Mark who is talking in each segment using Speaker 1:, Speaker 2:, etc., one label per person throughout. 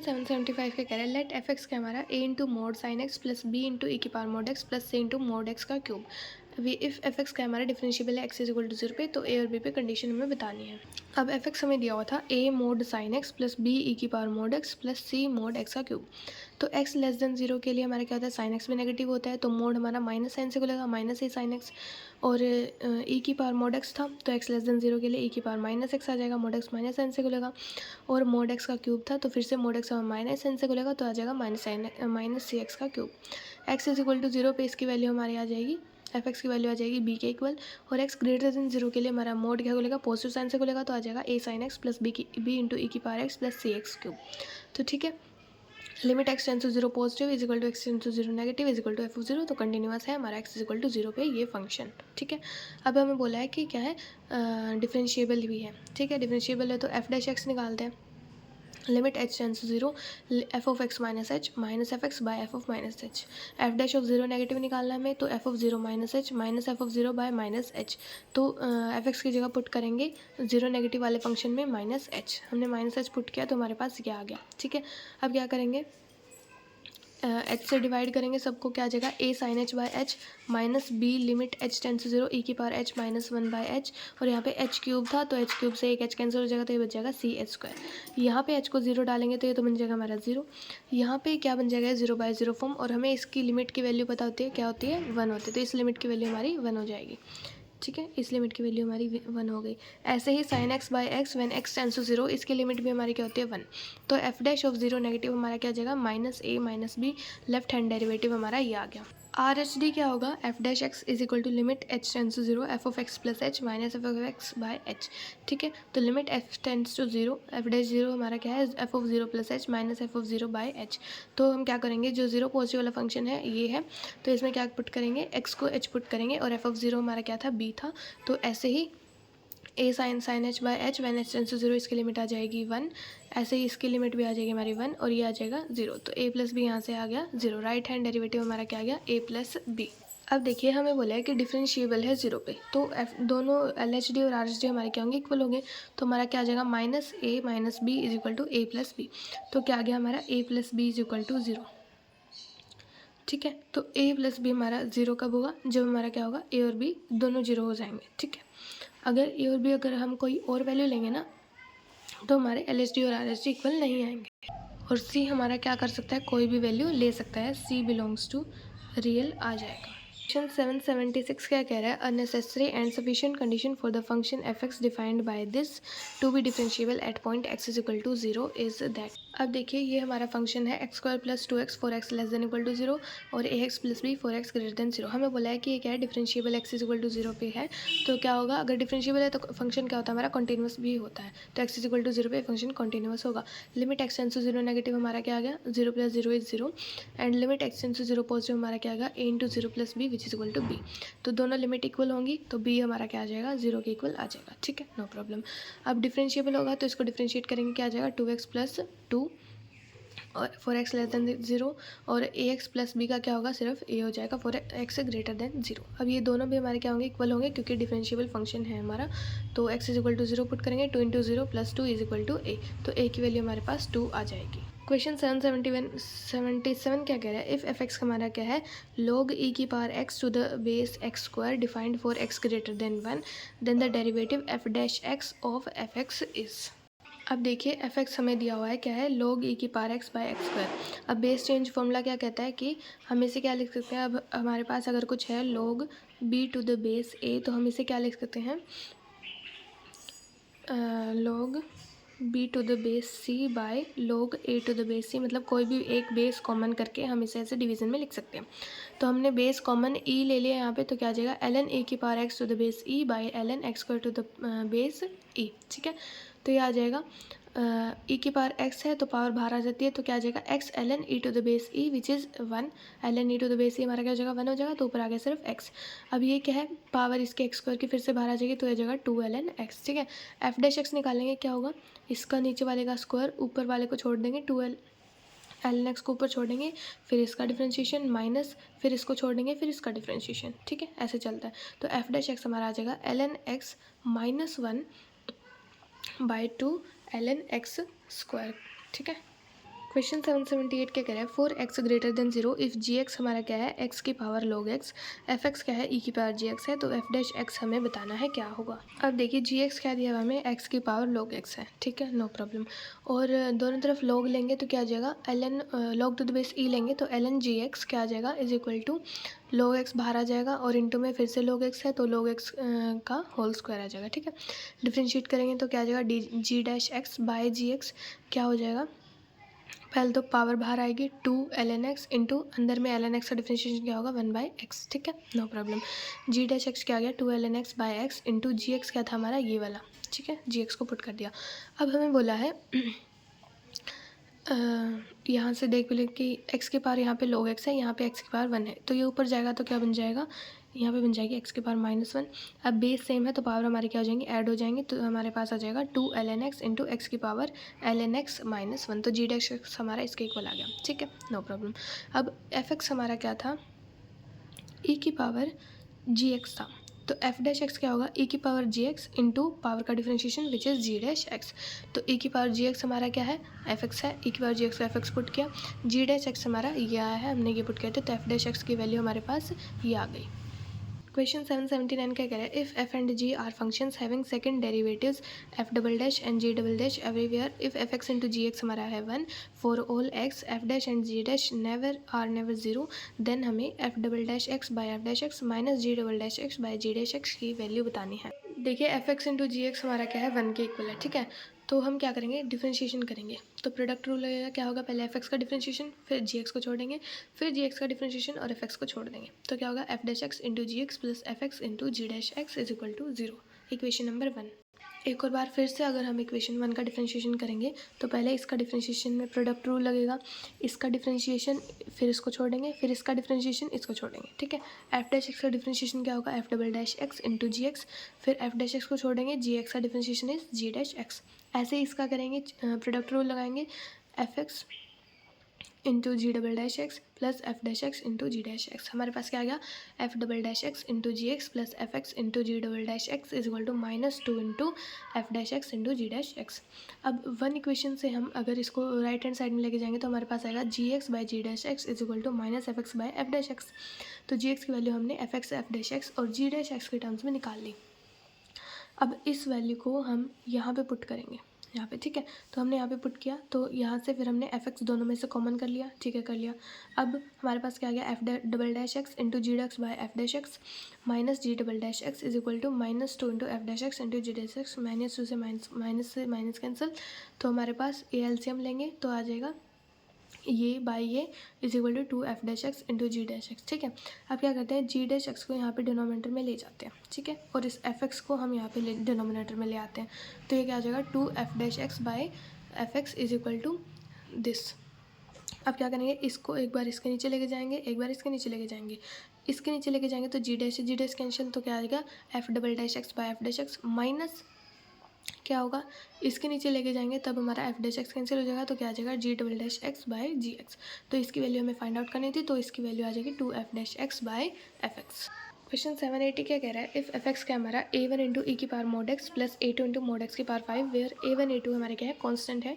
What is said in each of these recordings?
Speaker 1: 775 के कह रहे हैं लेट एफ एक्स का हमारा a into mod sine x plus b into e की power mod x plus c into mod x का cube. We if f x का हमारा डिफरेंशिएबल है एक्स इज इक्वल टू 0 पे, तो ए और बी पे कंडीशन हमें बतानी है। अब एफ एक्स हमें दिया हुआ था a mod sine x plus b e की power mod x plus c mod x का क्यूब। तो एक्स लेस देन 0 के लिए हमारा क्या होता है, साइन एक्स भी नेगेटिव होता है, तो मोड हमारा माइनस साइन से खुलेगा, माइनस ए साइन एक्स। और ई की पावर मोड एक्स था, तो एक्स लेस देन 0 के लिए ई की पावर माइनस एक्स आ जाएगा, मोड एक्स माइनस साइन से खुलेगा। और मोड एक्स का क्यूब था, तो फिर से मोड एक्स माइनस साइन से खुलेगा, तो आ जाएगा माइनस सी एक्स का cube. X is equal to 0 पे इसकी वैल्यू हमारी आ जाएगी, एफ एक्स की वैल्यू आ जाएगी बी के इक्वल। और एक्स ग्रेटर देन 0 के लिए हमारा मोड क्या खुलेगा, पॉजिटिव साइन से खुलेगा, तो आ जाएगा a sine x plus b into e की power x plus c x cube. तो ठीक है, limit x tends to 0 positive is equal to x tends to 0 negative is equal to f of 0, तो कंटिन्यूअस है हमारा x is equal to 0 पे ये function. ठीक है, अब हमें बोला है कि क्या है, डिफरेंशिएबल भी है। ठीक है, डिफरेंशिएबल है तो एफ डैश एक्स निकालते हैं। Limit h tends to 0 f of x minus f x by f of minus h. F dash of 0 negative निकालना है हमें, तो f of 0 minus f of 0 by minus h. तो f x की जगह put करेंगे 0 नेगेटिव वाले function में माइनस एच। हमने माइनस एच पुट किया तो हमारे पास ये आ गया। ठीक है, अब क्या करेंगे, एच से डिवाइड करेंगे सबको, क्या आ जाएगा a sine h by h minus b limit h tends to 0 e की power h minus 1 by h. और यहाँ पे एच क्यूब था, तो एच क्यूब से एक एच कैंसिल हो जाएगा, तो ये बच जाएगा सी एच स्क्वायर। यहाँ पे एच को 0 डालेंगे तो ये तो बन जाएगा हमारा 0। यहाँ पे क्या बन जाएगा, 0 बाय 0 फॉर्म। और हमें इसकी लिमिट की वैल्यू पता होती है, क्या होती है, 1 होती है, तो इस लिमिट की वैल्यू हमारी 1 हो जाएगी। ठीक है, इस लिमिट की वैल्यू हमारी 1 हो गई। ऐसे ही sine x by x when x tends to 0, इसकी लिमिट भी हमारी क्या होती है, 1। तो एफ डैश ऑफ 0 नेगेटिव हमारा क्या आ जाएगा, minus a minus b, left hand derivative हमारा ये आ गया। आर एच डी क्या होगा, f dash x is equal to limit h tends to 0 f of x plus h minus f of x by h. ठीक है, तो limit f tends to 0 f dash 0 हमारा क्या है, f of 0 plus h minus f of 0 by h. तो हम क्या करेंगे, जो 0 पॉजिटिव वाला फंक्शन है ये है, तो इसमें क्या पुट करेंगे, एक्स को एच पुट करेंगे, और एफ ऑफ 0 हमारा क्या था, बी था। तो ऐसे ही a sine h by h when h tends to 0, इसकी लिमिट आ जाएगी 1। ऐसे ही इसकी लिमिट भी आ जाएगी हमारी 1, और ये आ जाएगा 0। तो ए प्लस बी यहाँ से आ गया 0। राइट हैंड डेरिवेटिव हमारा क्या आ गया, ए प्लस बी। अब देखिए, हमें बोला है कि डिफरेंशिएबल है 0 पे, तो एफ दोनों एल एच डी और आर एच डी हमारे क्या होंगे, इक्वल होंगे। तो हमारा क्या आ जाएगा, minus a minus b is equal to a plus b. तो क्या आ गया हमारा, a plus b is equal to 0। ठीक है, तो ए प्लस बी हमारा 0 कब होगा, जब हमारा क्या होगा, ए और बी दोनों 0 हो जाएंगे। ठीक है, अगर ए और बी अगर हम कोई और वैल्यू लेंगे ना, तो हमारे एल एच डी और आर एच डी इक्वल नहीं आएंगे। और सी हमारा क्या कर सकता है, कोई भी वैल्यू ले सकता है, सी बिलोंग्स टू रियल आ जाएगा। क्वेश्चन 776 क्या कह रहा है, unnecessary and sufficient condition for the function f x defined by this to be differentiable at point x is equal to 0 is that. अब देखिए, ये हमारा फंक्शन है x square plus 2x 4x less than equal to 0 और a x plus b 4x greater than 0। हमें बोला है कि ये क्या है, differentiable x is equal to 0 पे है। तो क्या होगा, अगर डिफरेंशिएबल है तो फंक्शन क्या होता है हमारा, कंटिन्यूस भी होता है। तो एक्स इज इक्वल टू 0 पे फंक्शन कंटिन्यूस होगा। Limit x tends to 0 negative हमारा क्या आ गया, 0 plus 0 is 0। And limit x tends to 0 positive हमारा क्या आ गया, a into 0 plus b which is equal to b. तो दोनों लिमिट इक्वल होंगी, तो बी हमारा क्या आ जाएगा, 0 के इक्वल आ जाएगा। ठीक है, नो प्रॉब्लम। अब डिफरेंशिएबल होगा तो इसको डिफरेंशिएट करेंगे, क्या आ जाएगा, 2x प्लस 2 और 4x लेस देन 0। और ए एक्स प्लस बी का क्या होगा, सिर्फ ए हो जाएगा 4x ग्रेटर देन 0। अब ये दोनों भी हमारे क्या होंगे, इक्वल होंगे, क्योंकि डिफरेंशिएबल फंक्शन है हमारा। तो x is equal to 0 put करेंगे, 2 into 0 plus 2 is equal to a. तो ए की वैल्यू हमारे पास 2 आ जाएगी। क्वेश्चन 777 क्या कह रहा है, इफ़ एफ एक्स हमारा क्या है, log e की power x to the base x square defined for x greater than 1, then the derivative f dash x of f x is. अब देखिए, एफ एक्स हमें दिया हुआ है क्या है, log e की power x by x square. अब बेस चेंज फॉर्मूला क्या कहता है कि हम इसे क्या लिख सकते हैं, अब हमारे पास अगर कुछ है log b to the base a, तो हम इसे क्या लिख सकते हैं, log b to the base c by log a to the base c। मतलब कोई भी एक बेस कॉमन करके हम इसे ऐसे डिवीजन में लिख सकते हैं। तो हमने बेस कॉमन e ले लिया यहाँ पे, तो क्या आ जाएगा, ln a की power x to the base e by ln x square to the base e। ठीक है, तो ये आ जाएगा e की पावर x है तो पावर बाहर आ जाती है, तो क्या आ जाएगा, x ln e to the base e which is 1। ln e to the base e हमारा क्या हो जाएगा, 1 हो जाएगा, तो ऊपर आ गया सिर्फ x। अब ये क्या है, पावर इसके x स्क्वायर की फिर से बाहर आ जाएगी, तो ये जगह 2 ln x। ठीक है, f डैश x निकालेंगे, क्या होगा, इसका नीचे वाले का स्क्वायर ऊपर वाले को छोड़ देंगे, 2 ln x को ऊपर छोड़ेंगे, फिर इसका डिफ्रेंशिएशन माइनस, फिर इसको छोड़ेंगे, फिर इसका डिफ्रेंशिएशन। ठीक है, ऐसे चलता है। तो f डैश x हमारा आ जाएगा ln x minus 1 by 2 ln x square. ठीक है, क्वेश्चन 778 क्या कह रहा है, for x greater than 0 if g x हमारा क्या है, एक्स की power log x, f x क्या है, ई की पावर जी एक्स है, तो एफ डैश एक्स हमें बताना है क्या होगा। अब देखिए जी एक्स क्या दिया हुआ हमें, एक्स की पावर log x है, ठीक है, नो प्रॉब्लम। और दोनों तरफ log लेंगे तो क्या आ जाएगा, L N log to the base e लेंगे तो एल एन जी एक्स क्या आ जाएगा is equal to log x बाहर आ जाएगा और इंटू में फिर से log x है तो log x का होल स्क्वायर आ जाएगा, ठीक है। डिफ्रेंशिएट करेंगे तो क्या आ जाएगा, d g dash x by g x क्या हो जाएगा, पहले तो पावर बाहर आएगी 2 एल एन एक्स इंटू अंदर में एल एन एक्स का डिफ्रेंशिएशन क्या होगा 1/x, ठीक है, no problem. G dash x क्या आ गया 2 L N x by x into g x क्या था हमारा ये वाला, ठीक है, जी एक्स को पुट कर दिया। अब हमें बोला है यहाँ से देख ले कि x के पावर यहाँ पे log x है, यहाँ पे x की पावर 1 है, तो ये ऊपर जाएगा तो क्या बन जाएगा, यहाँ पे बन जाएगी x की पावर -1। अब बेस सेम है तो पावर हमारी क्या हो जाएंगी, ऐड हो जाएंगे, तो हमारे पास आ जाएगा 2 L N x into x की पावर एल एन एक्स -1, तो जी डैश एक्स हमारा इसके इक्वल आ गया, ठीक है, नो प्रॉब्लम। अब एफ एक्स हमारा क्या था, ई की पावर जी एक्स था, तो एफ डैश एक्स क्या होगा, ई की power g x into power का differentiation which is g dash x, तो ई की पावर जी एक्स हमारा क्या है, एफ एक्स है, ई की पावर जी एक्स का एफ एक्स पुट किया, जी डैश एक्स हमारा ये आया है, हमने ये पुट किया था, तो एफ डैश एक्स की वैल्यू हमारे पास ये आ गई। क्वेश्चन 779 क्या कह रहा है, if f and g are functions having second derivatives f double dash and g double dash everywhere, if f x into g x हमारा है 1 for all x f dash and g dash never 0, then हमें f double dash x by f dash x minus g double dash x by g dash x की value बतानी है। देखिए f x into g x हमारा क्या है 1 के equal है, ठीक है, तो हम क्या करेंगे, डिफरेंशिएशन करेंगे, तो प्रोडक्ट रूल लगेगा, क्या होगा, पहले एफ एक्स का डिफरेंशिएशन, फिर जी एक्स को छोड़ देंगे, फिर जी एक्स का डिफरेंशिएशन और एफ एक्स को छोड़ देंगे, तो क्या होगा, f dash x into g x plus f x into g dash x is equal to 0, equation number 1। एक और बार फिर से अगर हम इक्वेशन 1 का डिफरेंशिएशन करेंगे तो पहले इसका डिफरेंशिएशन में प्रोडक्ट रूल लगेगा, इसका डिफरेंशिएशन फिर इसको छोड़ेंगे, फिर इसका डिफरेंशिएशन इसको छोड़ेंगे, ठीक है। एफ डैश एक्स का डिफरेंशिएशन क्या होगा, f double dash x into g x, फिर एफ डैश एक्स को छोड़ेंगे, जी एक्स का differentiation is g dash x, ऐसे ही इसका करेंगे, प्रोडक्ट रूल लगाएंगे, f x into g double dash x plus f dash x into g dash x, हमारे पास क्या आ गया, f double dash x into g x plus f x into g double dash x is equal to -2 into f dash x into g dash x. अब 1 equation से हम अगर इसको राइट हैंड साइड में लेके जाएंगे तो हमारे पास आएगा g x by g dash x is equal to minus f x by f dash x, तो जी एक्स की वैल्यू हमने f x f dash x और जी डैश एक्स के टर्म्स में निकाल ली। अब इस वैल्यू को हम यहाँ पे पुट करेंगे, यहाँ पे, ठीक है, तो हमने यहाँ पे पुट किया, तो यहाँ से फिर हमने एफ एक्स दोनों में से कॉमन कर लिया, ठीक है, कर लिया। अब हमारे पास क्या आ गया, f double dash x into g dash by f dash x minus g double dash x is equal to -2 into f dash x into g dash x, -2 से माइनस कैंसिल, तो हमारे पास ए एलसीएम लेंगे तो आ जाएगा ये by ये is equal to 2 f dash x into g dash x, ठीक है। अब क्या करते हैं, जी डैश एक्स को यहाँ पे डिनोमिनेटर में ले जाते हैं, ठीक है, और इस एफ एक्स को हम यहाँ पे डिनोमिनेटर में ले आते हैं, तो ये क्या आ जाएगा 2 f dash x by f x is equal to this. अब क्या करेंगे, इसको एक बार इसके नीचे लेके जाएंगे, एक बार इसके नीचे लेके जाएंगे, इसके नीचे लेके जाएंगे तो जी डैश कैंसिल, तो क्या आ जाएगा F double dash x by f dash x minus क्या होगा, इसके नीचे लेके जाएंगे तब हमारा एफ डैश एक्स कैंसिल हो जाएगा, तो क्या आ जाएगा जी double dash x by g x, तो इसकी वैल्यू हमें फाइंड आउट करनी थी, तो इसकी वैल्यू आ जाएगी 2 f dash x by f x. Question 780 क्या कह रहा है, इफ़ एफ एक्स क्या हमारा a1 इंटू ई की power mod x plus a2 into mod x की पावर 5 वेयर a1 a2 हमारे क्या है, कॉन्स्टेंट है,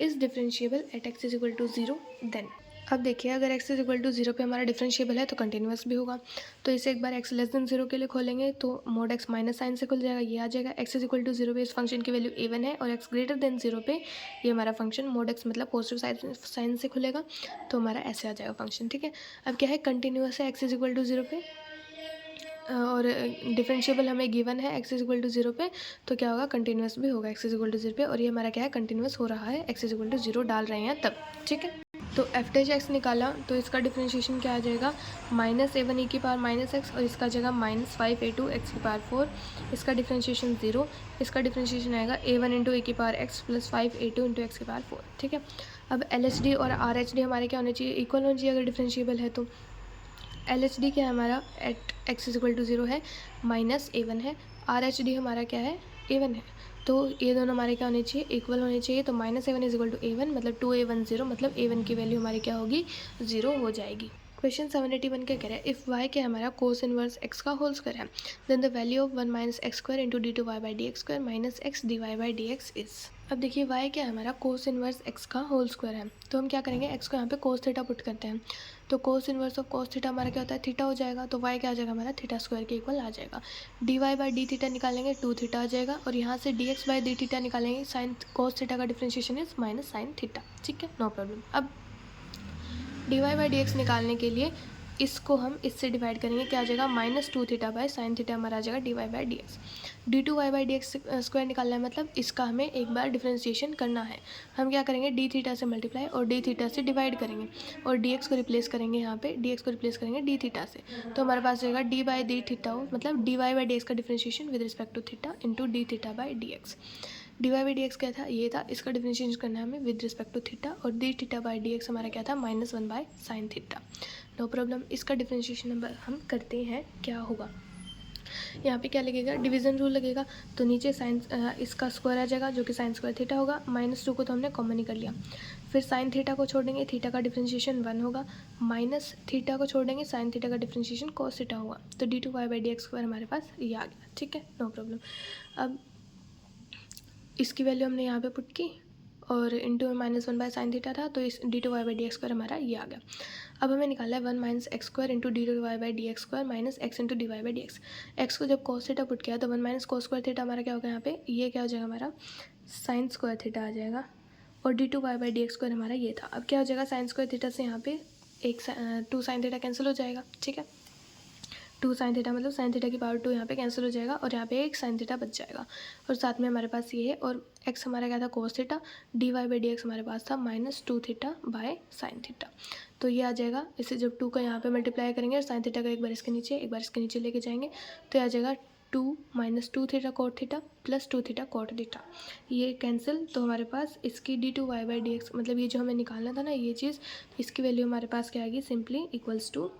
Speaker 1: is differentiable at x is equal to 0, then. अब देखिए अगर x इज इक्वल टू 0 पे हमारा डिफरेंशिएबल है तो कंटिन्यूस भी होगा, तो इसे एक बार x लेस देन 0 के लिए खोलेंगे तो मोड x माइनस साइन से खुल जाएगा, ये आ जाएगा x इज इक्वल टू 0 पे इस फंक्शन की वैल्यू a1 है और x ग्रेटर देन 0 पे ये हमारा फंक्शन मोड x मतलब पॉजिटिव साइन से खुलेगा, तो हमारा ऐसे आ जाएगा फंक्शन, ठीक है। अब क्या है, कंटिन्यूस है x इज इक्वल टू 0 पे और डिफरेंशिएबल हमें गिवन है x इज इक्वल टू 0 पे, तो क्या होगा, कंटिन्यूस भी होगा x इज इक्वल टू 0 पे, और ये हमारा क्या है, कंटिन्यूस हो रहा है, x इज इक्वल टू 0 डाल रहे हैं तब, ठीक है। तो एफ डैश एक्स निकाला तो इसका डिफरेंशिएशन क्या आ जाएगा, -a1 e की पावर -x और इसका जगह -5a2 x की पावर 4, इसका डिफरेंशिएशन 0, इसका डिफरेंशिएशन आएगा a1 इंटू e की power x plus 5a2 into x की पावर 4, ठीक है। अब LHD और RHD हमारे क्या होने चाहिए, इक्वल होने चाहिए अगर डिफरेंशिएबल है तो। LHD क्या है हमारा, at x is equal to 0 है, -a1 है, RHD हमारा क्या है, a1 है, तो ये दोनों हमारे क्या होने चाहिए, इक्वल होने चाहिए, तो -a1 is equal to a1 मतलब 2a1 0, मतलब a1 की वैल्यू हमारी क्या होगी, 0 हो जाएगी। क्वेश्चन 781 क्या कह रहा है, इफ़ वाई क्या हमारा कोस इनवर्स एक्स का होल स्क्वायर है, then the value of 1 minus x square into d two y by d x square minus x d y by d x is. अब देखिए वाई क्या है हमारा cos inverse x का whole square है, तो हम क्या करेंगे एक्स को यहाँ पे कोस थीटा पुट करते हैं, तो cos inverse of cos theta हमारा क्या होता है थीटा हो जाएगा, तो वाई क्या आ जाएगा हमारा थीटा स्क्वायर के इक्वल आ जाएगा। D y by d theta निकालेंगे 2 थीटा आ जाएगा, और यहाँ से d x by d theta निकालेंगे, साइन कोस थीटा का differentiation is minus sine theta, ठीक है नो प्रॉब्लम। अब d y by d x निकालने के लिए इसको हम इससे डिवाइड करेंगे, क्या आ जाएगा -2 थीटा बाय साइन थीटा हमारा आ जाएगा d y by d x. D two y by d x square निकालना है, मतलब इसका हमें एक बार डिफ्रेंशिएशन करना है। हम क्या करेंगे डी थीटा से मल्टीप्लाई और डी थीटा से डिवाइड करेंगे, और डी एक्स को रिप्लेस करेंगे यहाँ पे, डी एक्स को रिप्लेस करेंगे डी थीटा से, तो हमारे पास जाएगा डी बाई डी थीटा हो, मतलब d y by d x का differentiation with respect to theta into d theta by d x. D y by d x क्या था, ये था, इसका डिफरेंशिएशन करना है हमें विद रिस्पेक्ट टू थीटा, और d theta by d x हमारा क्या था -1 by sine theta. No problem, इसका डिफरेंशिएशन हम करते हैं, क्या होगा यहाँ पे क्या लगेगा डिवीज़न रूल लगेगा, तो नीचे साइन इसका स्क्वायर आ जाएगा जो कि साइन स्क्वायर थीटा होगा, -2 को तो हमने कॉमन ही कर लिया, फिर साइन थीटा को छोड़ेंगे, थीटा का डिफरेंशिएशन 1 होगा, माइनस थीटा को छोड़ेंगे, साइन थीटा का डिफरेंशिएशन कॉस थीटा होगा, तो d two y by d x square हमारे पास ये आ गया, ठीक है नो प्रॉब्लम। अब इसकी वैल्यू हमने यहाँ पे पुट की, और इंटू -1 बाय साइन थीटा था, तो इस d two y by d x square हमारा ये आ गया। अब हमें निकाला है 1 minus x square into d two y by d x square minus x into d y by d x. X को जब कॉस थीटा पुट किया तो 1 माइनस कॉस स्क्वायर थीटा हमारा क्या होगा यहाँ पे, ये क्या हो जाएगा हमारा साइन स्क्वायर थीटा आ जाएगा, और d two y by d x square हमारा ये था। अब क्या हो जाएगा साइन स्क्वायर थीटा से यहाँ पे एक 2 साइन थीटा कैंसिल हो जाएगा, ठीक है 2 साइन थीटा मतलब साइन थीटा की पावर 2 यहाँ पे कैंसिल हो जाएगा, और यहाँ पे एक साइन थीटा बच जाएगा, और साथ में हमारे पास ये है, और एक्स हमारा क्या था cos theta, d y by d x हमारे पास था -2 थीटा बाय साइन थीटा, तो ये आ जाएगा। इसे जब 2 का यहाँ पे मल्टीप्लाई करेंगे और साइन थीटा का एक बार इसके नीचे एक बार इसके नीचे लेके जाएंगे, तो ये आ जाएगा 2 -2 theta cot theta plus 2 theta cot theta, ये कैंसिल, तो हमारे पास इसकी d two y by d x मतलब ये जो हमें निकालना था ना ये चीज़, इसकी वैल्यू हमारे पास क्या आएगी सिंपली इक्वल्स टू